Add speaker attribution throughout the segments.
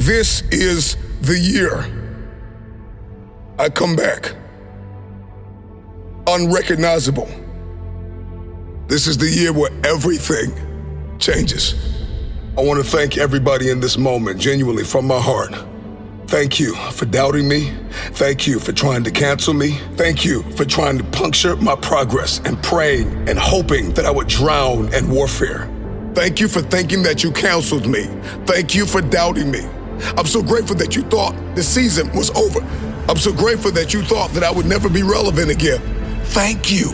Speaker 1: This is the year I come back unrecognizable. This is the year where everything changes. I want to thank everybody in this moment, genuinely from my heart. Thank you for doubting me. Thank you for trying to cancel me. Thank you for trying to puncture my progress and praying and hoping that I would drown in warfare. Thank you for thinking that you counseled me. Thank you for doubting me. I'm so grateful that you thought the season was over. I'm so grateful that you thought that I would never be relevant again. Thank you.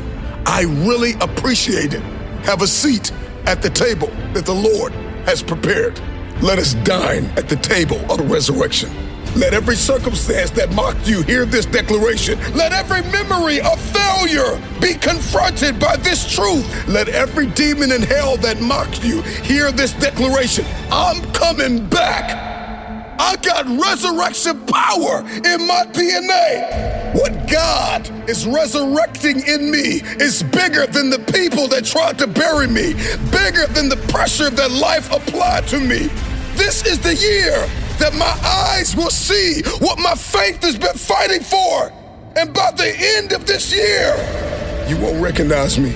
Speaker 1: I really appreciate it. Have a seat at the table that the Lord has prepared. Let us dine at the table of the resurrection. Let every circumstance that mocked you hear this declaration. Let every memory of failure be confronted by this truth. Let every demon in hell that mocked you hear this declaration. I'm coming back. I got resurrection power in my DNA. What God is resurrecting in me is bigger than the people that tried to bury me, bigger than the pressure that life applied to me. This is the year that my eyes will see what my faith has been fighting for. And by the end of this year, you won't recognize me.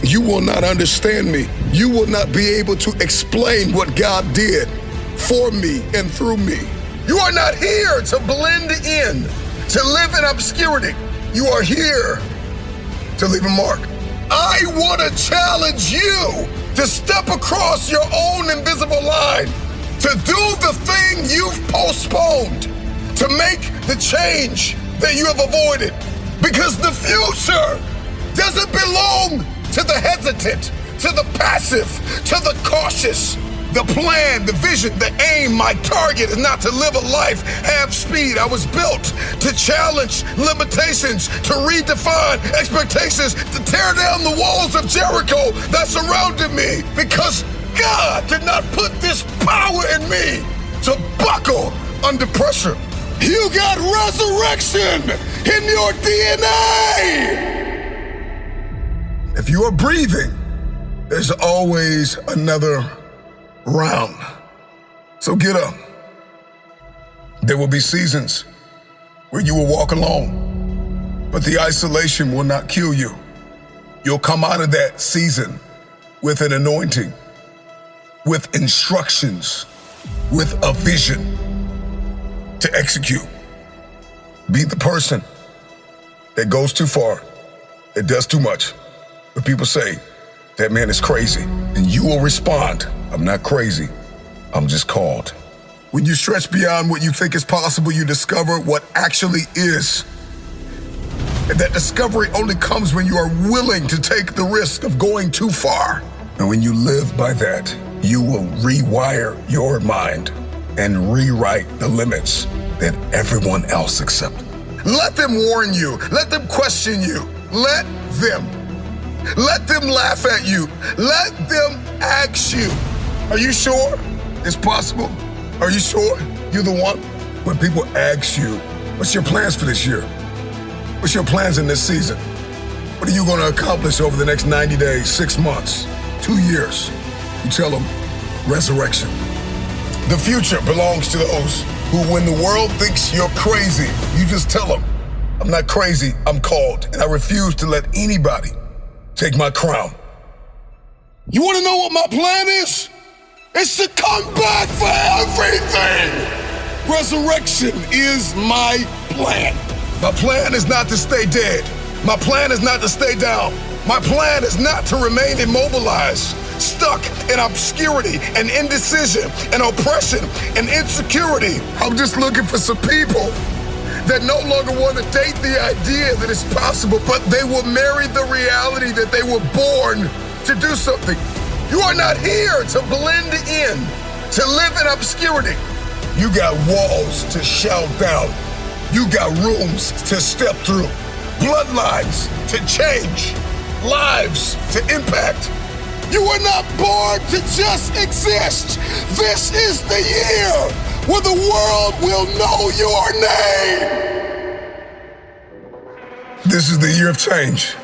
Speaker 1: You will not understand me. You will not be able to explain what God did for me and through me. You are not here to blend in, to live in obscurity. You are here to leave a mark. I want to challenge you to step across your own invisible line, to do the thing you've postponed, to make the change that you have avoided. Because the future doesn't belong to the hesitant, to the passive, to the cautious. The plan, the vision, the aim, my target is not to live a life half speed. I was built to challenge limitations, to redefine expectations, to tear down the walls of Jericho that surrounded me. Because God did not put this power in me to buckle under pressure. You got resurrection in your DNA. If you are breathing, there's always another round. So get up. There will be seasons where you will walk alone, but the isolation will not kill you. You'll come out of that season with an anointing, with instructions, with a vision to execute. Be the person that goes too far, that does too much. But people say, that man is crazy. And you will respond, I'm not crazy, I'm just called. When you stretch beyond what you think is possible, you discover what actually is. And that discovery only comes when you are willing to take the risk of going too far. And when you live by that, you will rewire your mind and rewrite the limits that everyone else accepts. Let them warn you. Let them question you. Let them laugh at you. Let them ask you, are you sure it's possible? Are you sure you're the one? When people ask you, what's your plans for this year? What's your plans in this season? What are you going to accomplish over the next 90 days, 6 months, 2 years? You tell them, resurrection. The future belongs to those who, when the world thinks you're crazy, you just tell them, I'm not crazy, I'm called, and I refuse to let anybody take my crown. You want to know what my plan is? It's to come back for everything. Resurrection is my plan. My plan is not to stay dead. My plan is not to stay down. My plan is not to remain immobilized, stuck in obscurity and indecision and oppression and insecurity. I'm just looking for some people that no longer want to date the idea that it's possible, but they will marry the reality that they were born to do something. You are not here to blend in, to live in obscurity. You got walls to shout down. You got rooms to step through, bloodlines to change, lives to impact. You were not born to just exist. This is the year where the world will know your name. This is the year of change.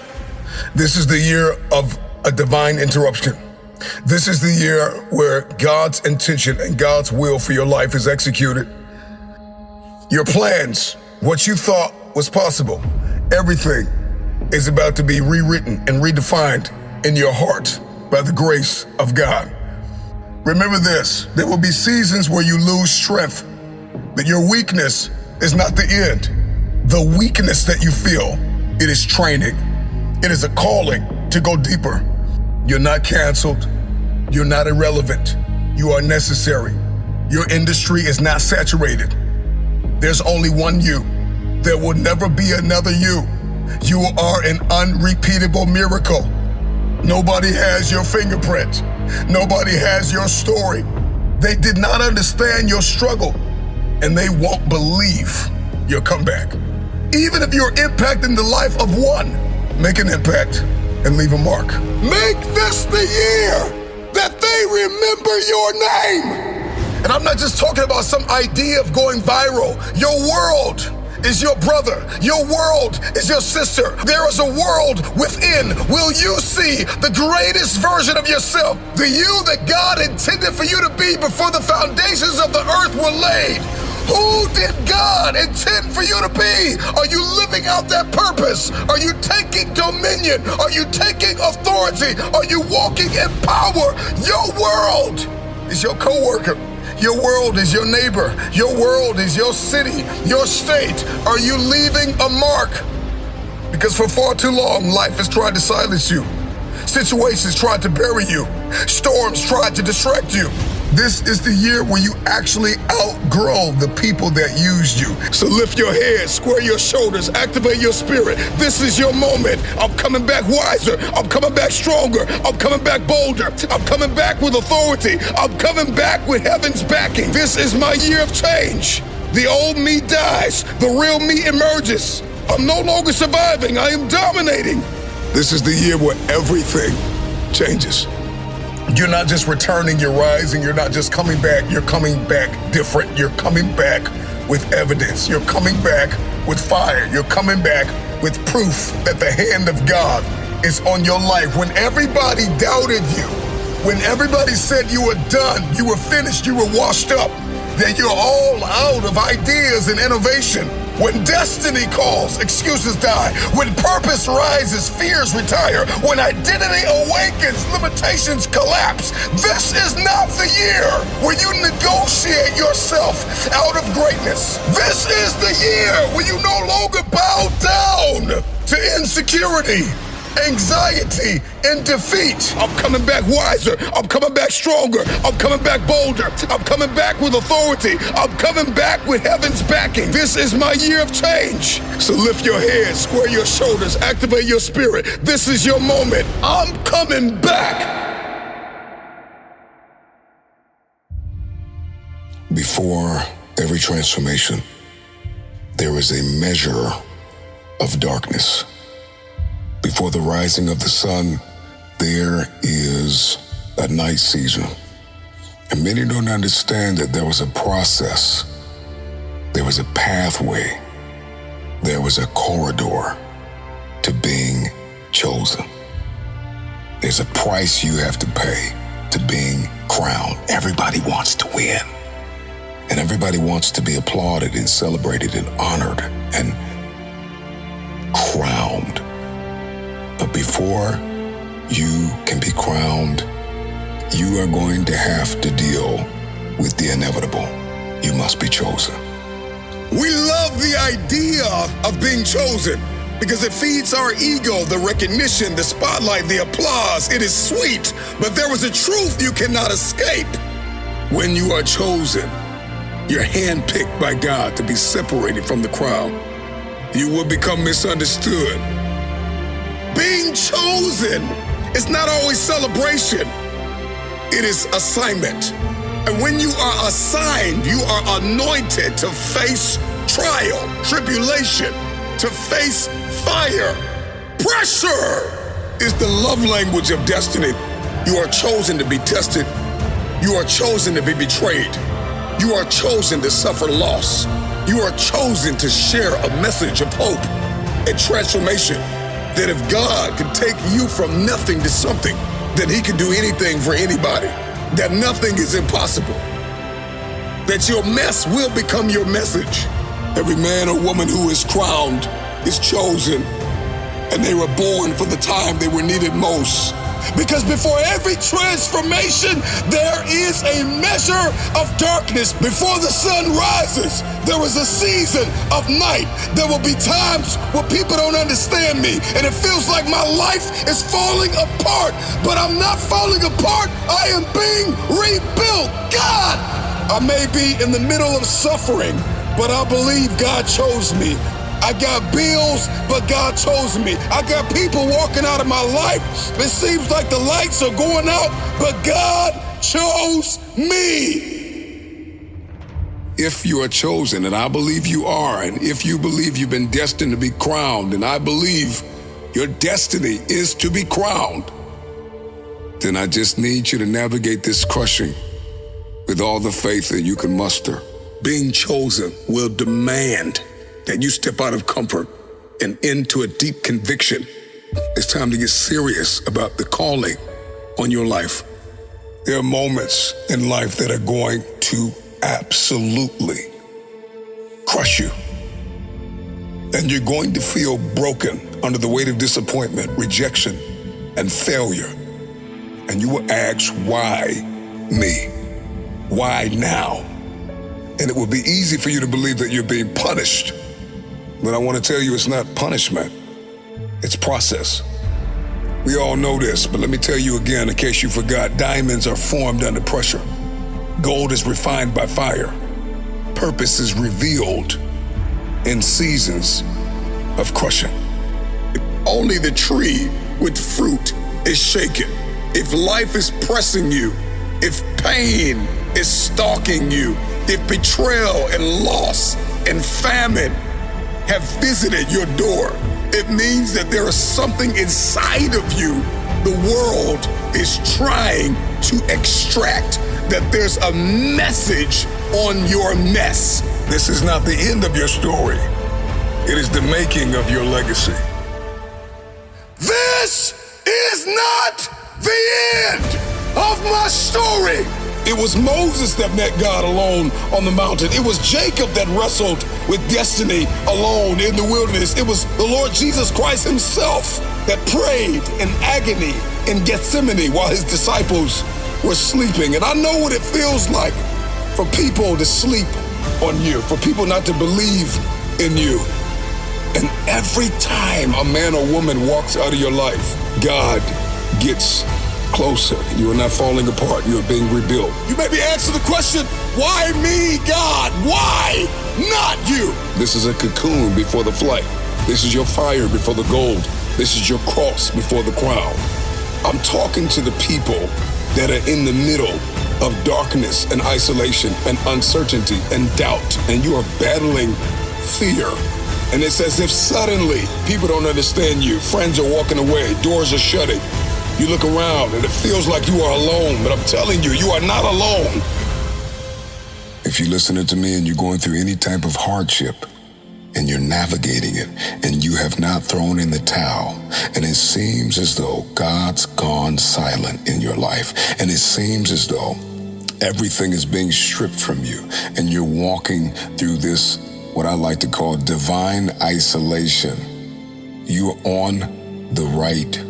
Speaker 1: This is the year of a divine interruption. This is the year where God's intention and God's will for your life is executed. Your plans, what you thought was possible, everything is about to be rewritten and redefined in your heart by the grace of God. Remember this, there will be seasons where you lose strength, but your weakness is not the end. The weakness that you feel, it is training. It is a calling to go deeper. You're not canceled. You're not irrelevant. You are necessary. Your industry is not saturated. There's only one you. There will never be another you. You are an unrepeatable miracle. Nobody has your fingerprint. Nobody has your story. They did not understand your struggle, and they won't believe your comeback. Even if you're impacting the life of one, make an impact and leave a mark. Make this the year that they remember your name. And I'm not just talking about some idea of going viral. Your world is your brother. Your world is your sister. There is a world within. Will you see the greatest version of yourself? The you that God intended for you to be before the foundations of the earth were laid. Who did God intend for you to be? Are you living out that purpose? Are you taking dominion? Are you taking authority? Are you walking in power? Your world is your coworker. Your world is your neighbor. Your world is your city, your state. Are you leaving a mark? Because for far too long, life has tried to silence you. Situations tried to bury you. Storms tried to distract you. This is the year where you actually outgrow the people that used you. So lift your head, square your shoulders, activate your spirit. This is your moment. I'm coming back wiser. I'm coming back stronger. I'm coming back bolder. I'm coming back with authority. I'm coming back with heaven's backing. This is my year of change. The old me dies. The real me emerges. I'm no longer surviving. I am dominating. This is the year where everything changes. You're not just returning, you're rising. You're not just coming back, you're coming back different. You're coming back with evidence. You're coming back with fire. You're coming back with proof that the hand of God is on your life. When everybody doubted you, when everybody said you were done, you were finished, you were washed up, that you're all out of ideas and innovation. When destiny calls, excuses die. When purpose rises, fears retire. When identity awakens, limitations collapse. This is not the year where you negotiate yourself out of greatness. This is the year where you no longer bow down to insecurity, anxiety, and defeat. I'm coming back wiser. I'm coming back stronger. I'm coming back bolder. I'm coming back with authority. I'm coming back with heaven's backing. This is my year of change. So lift your head, square your shoulders, activate your spirit. This is your moment. I'm coming back.
Speaker 2: Before every transformation, there is a measure of darkness. Before the rising of the sun, there is a night season. And many don't understand that there was a process, there was a pathway, there was a corridor to being chosen. There's a price you have to pay to being crowned. Everybody wants to win. And everybody wants to be applauded and celebrated and honored and crowned. But before you can be crowned, you are going to have to deal with the inevitable. You must be chosen.
Speaker 1: We love the idea of being chosen because it feeds our ego, the recognition, the spotlight, the applause. It is sweet, but there is a truth you cannot escape. When you are chosen, you're handpicked by God to be separated from the crowd. You will become misunderstood. Being chosen is not always celebration. It is assignment. And when you are assigned, you are anointed to face trial, tribulation, to face fire. Pressure is the love language of destiny. You are chosen to be tested. You are chosen to be betrayed. You are chosen to suffer loss. You are chosen to share a message of hope and transformation. That if God can take you from nothing to something, that he can do anything for anybody, that nothing is impossible, that your mess will become your message. Every man or woman who is crowned is chosen, and they were born for the time they were needed most. Because before every transformation, there is a measure of darkness. Before the sun rises, there is a season of night. There will be times where people don't understand me, and it feels like my life is falling apart. But I'm not falling apart. I am being rebuilt. God, I may be in the middle of suffering, but I believe God chose me. I got bills, but God chose me. I got people walking out of my life. It seems like the lights are going out, but God chose me. If you are chosen, and I believe you are, and if you believe you've been destined to be crowned, and I believe your destiny is to be crowned, then I just need you to navigate this crushing with all the faith that you can muster. Being chosen will demand that you step out of comfort and into a deep conviction. It's time to get serious about the calling on your life. There are moments in life that are going to absolutely crush you. And you're going to feel broken under the weight of disappointment, rejection, and failure. And you will ask, why me? Why now? And it will be easy for you to believe that you're being punished. But I want to tell you, it's not punishment, it's process. We all know this, but let me tell you again, in case you forgot, diamonds are formed under pressure. Gold is refined by fire. Purpose is revealed in seasons of crushing. Only the tree with fruit is shaken. If life is pressing you, if pain is stalking you, if betrayal and loss and famine have visited your door, it means that there is something inside of you the world is trying to extract, that there's a message on your mess. This is not the end of your story. It is the making of your legacy. This is not the end of my story. It was Moses that met God alone on the mountain. It was Jacob that wrestled with destiny alone in the wilderness. It was the Lord Jesus Christ himself that prayed in agony in Gethsemane while his disciples were sleeping. And I know what it feels like for people to sleep on you, for people not to believe in you. And every time a man or woman walks out of your life, God gets closer. You are not falling apart. You are being rebuilt. You may be asking the question, why me, God? Why not you? This is a cocoon before the flight. This is your fire before the gold. This is your cross before the crown. I'm talking to the people that are in the middle of darkness and isolation and uncertainty and doubt, and you are battling fear. And it's as if suddenly people don't understand you. Friends are walking away. Doors are shutting. You look around and it feels like you are alone, but I'm telling you, you are not alone.
Speaker 2: If you're listening to me and you're going through any type of hardship and you're navigating it and you have not thrown in the towel, and it seems as though God's gone silent in your life, and it seems as though everything is being stripped from you, and you're walking through this, what I like to call divine isolation, you're on the right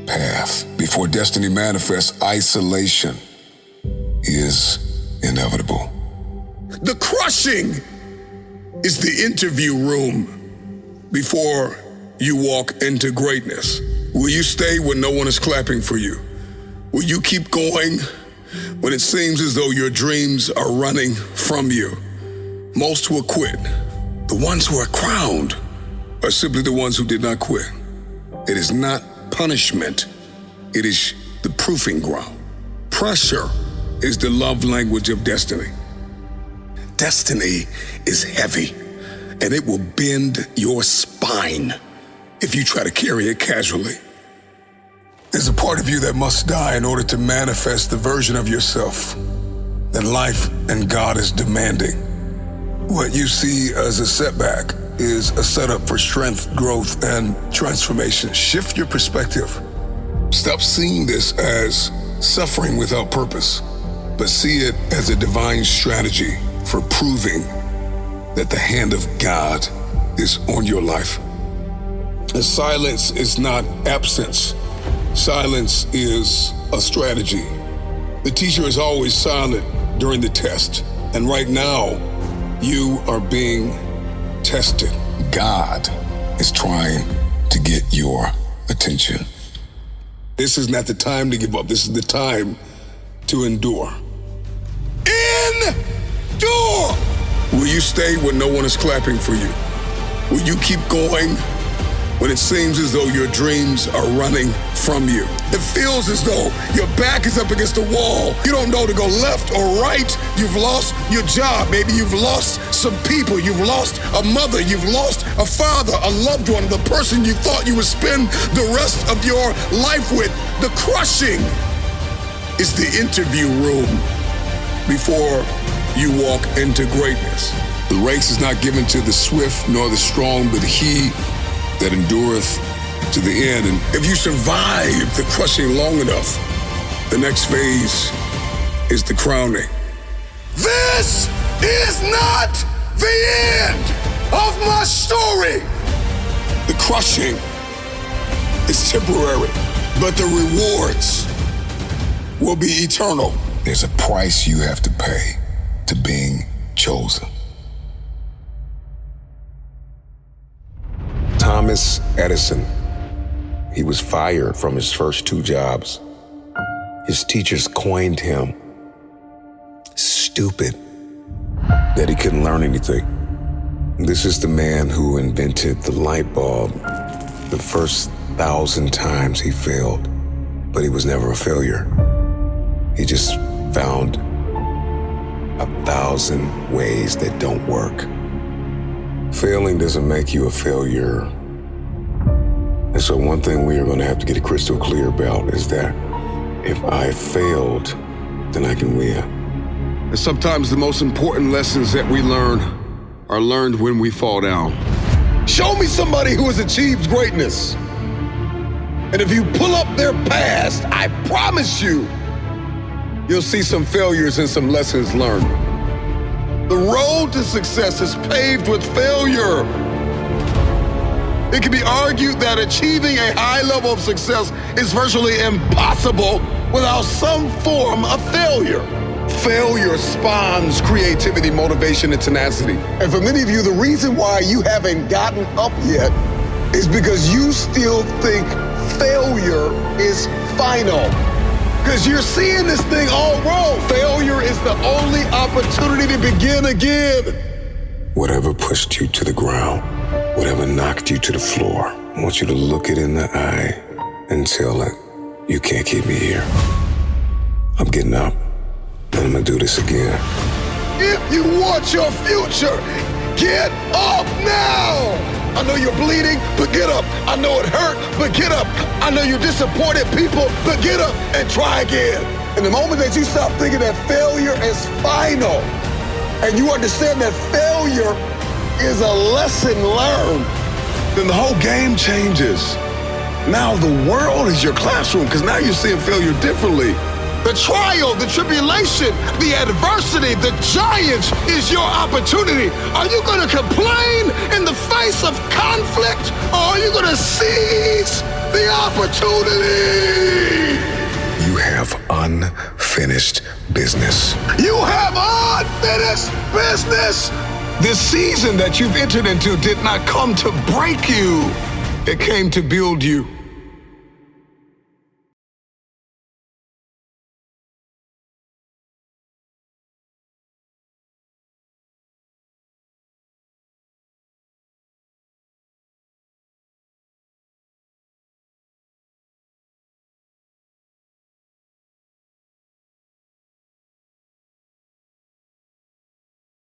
Speaker 2: path. Before destiny manifests, isolation is inevitable.
Speaker 1: The crushing is the interview room before you walk into greatness. Will you stay when no one is clapping for you? Will you keep going when it seems as though your dreams are running from you? Most will quit. The ones who are crowned are simply the ones who did not quit. It is not punishment, it is the proving ground. Pressure is the love language of destiny. Destiny is heavy, and it will bend your spine if you try to carry it casually. There's a part of you that must die in order to manifest the version of yourself that life and God is demanding. What you see as a setback is a setup for strength, growth, and transformation. Shift your perspective.
Speaker 2: Stop seeing this as suffering without purpose, but see it as a divine strategy for proving that the hand of God is on your life. And silence is not absence. Silence is a strategy. The teacher is always silent during the test, and right now, you are being tested. God is trying to get your attention. This is not the time to give up. This is the time to endure. Endure! Will you stay when no one is clapping for you? Will you keep going when it seems as though your dreams are running from you? It feels as though your back is up against the wall. You don't know to go left or right. You've lost your job. Maybe you've lost some people. You've lost a mother. You've lost a father, a loved one, the person you thought you would spend the rest of your life with. The crushing is the interview room before you walk into greatness. The race is not given to the swift nor the strong, but he that endureth to the end. And if you survive the crushing long enough, the next phase is the crowning. This is not the end of my story. The crushing is temporary, but the rewards will be eternal. There's a price you have to pay to being chosen. Thomas Edison, he was fired from his first 2 jobs. His teachers coined him stupid, that he couldn't learn anything. This is the man who invented the light bulb. The first 1,000 times he failed, but he was never a failure. He just found 1,000 ways that don't work. Failing doesn't make you a failure. And so one thing we are going to have to get crystal clear about is that if I failed, then I can win. And sometimes the most important lessons that we learn are learned when we fall down. Show me somebody who has achieved greatness. And if you pull up their past, I promise you'll see some failures and some lessons learned. The road to success is paved with failure. It can be argued that achieving a high level of success is virtually impossible without some form of failure. Failure spawns creativity, motivation, and tenacity. And for many of you, the reason why you haven't gotten up yet is because you still think failure is final. Because you're seeing this thing all wrong. Failure is the only opportunity to begin again. Whatever pushed you to the ground, whatever knocked you to the floor, I want you to look it in the eye and tell it, you can't keep me here. I'm getting up, and I'm gonna do this again. If you want your future, get up now! I know you're bleeding, but get up. I know it hurt, but get up. I know you're disappointed, people, but get up and try again. And the moment that you stop thinking that failure is final, and you understand that failure is a lesson learned, then the whole game changes. Now the world is your classroom, because now you're seeing failure differently. The trial, the tribulation, the adversity, the challenge is your opportunity. Are you going to complain in the face of conflict, or are you going to seize the opportunity? You have unfinished business. You have unfinished business. This season that you've entered into did not come to break you. It came to build you.